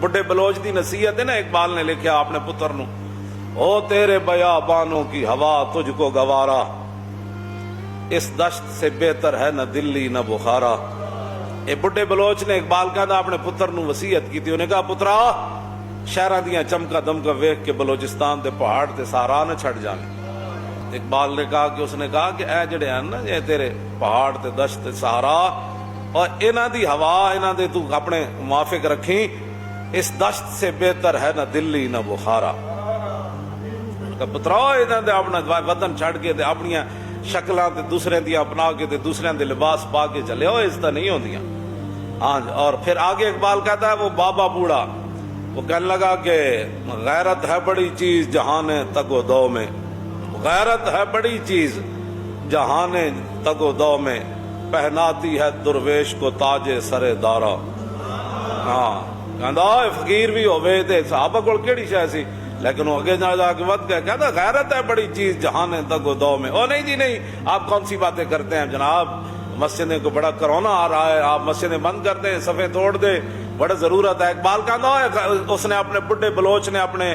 بڈھے بلوچ دی نصیحت ہے نا، اقبال نے لکھا اپنے پتر نو، او تیرے بیابانوں کی ہوا تجھ کو گوارا، اس دشت سے بہتر ہے نہ دلی نہ بخارا۔ اے بڈھے بلوچ نے اقبال کہا اپنے پتر نو وصیت کی تھی، انہیں کہا پترا شہراں دیاں چمکا دمکا ویکھ کے بلوچستان دے پہاڑ تے سہارا نہ چھڑ جانے۔ اقبال نے کہا کہ اس نے کہا کہ اے جڑے ہیں نا یہ تیرے پہاڑ تے دشت تے سہارا، اور انہاں دی ہوا انہاں دے تو اپنے موافق رکھیں، اس دشت سے بہتر ہے نہ دلی نہ بخارا۔ پترا انہاں دے اپنا وطن چھڑ کے تے اپنی شکلاں تے دوسرے دی اپنا کے تے دوسرے دے لباس پا کے چلے ہو، عزت نہیں ہوندیاں۔ ہاں اور پھر آگے اقبال کہتا ہے وہ بابا بوڑھا وہ کہنے لگا کہ غیرت ہے بڑی چیز جہان تگ و دو میں، غیرت ہے بڑی چیز جہان تگ و دو میں، پہناتی ہے درویش کو تاج سر دارا۔ ہاں کہندا فقیر بھی ہوئے تے صحابہ کول کیڑی شے سی، لیکن وہ آگے جا کے ود گیا، کہتا غیرت ہے بڑی چیز جہان تگ و دو میں۔ او نہیں جی نہیں، آپ کون سی باتیں کرتے ہیں جناب، مسجدیں کو بڑا کرونا آ رہا ہے، آپ مسجدیں بند کر دیں، صفیں توڑ دیں، بڑا ضرورت ہے۔ اقبال کہتا اس نے اپنے بڈھے بلوچ نے اپنے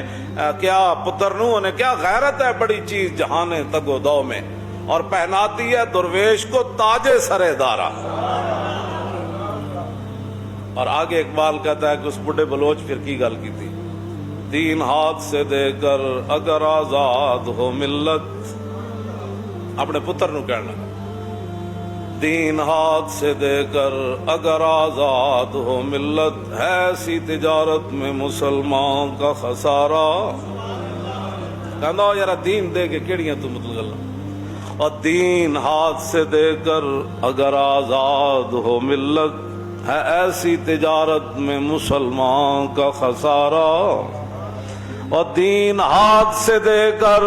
کیا پتر نو نے کیا غیرت ہے بڑی چیز جہان تگ و دو میں، اور پہناتی ہے درویش کو تاج سر دارا۔ اور آگے اقبال کہتا ہے کہ اس بڈھے بلوچ پھر کی گل کی تھی، دین ہاتھ سے دے کر اگر آزاد ہو ملت، اپنے پتر نو کہنا دین ہاتھ سے دے کر اگر آزاد ہو ملت، ہے ایسی تجارت میں مسلمان کا خسارہ۔ کہنا یار دین دے کے کیڑیاں تو مطلب، اور دین ہاتھ سے دے کر اگر آزاد ہو ملت، ہے ایسی تجارت میں مسلمان کا خسارہ، اور دین ہاتھ سے دے کر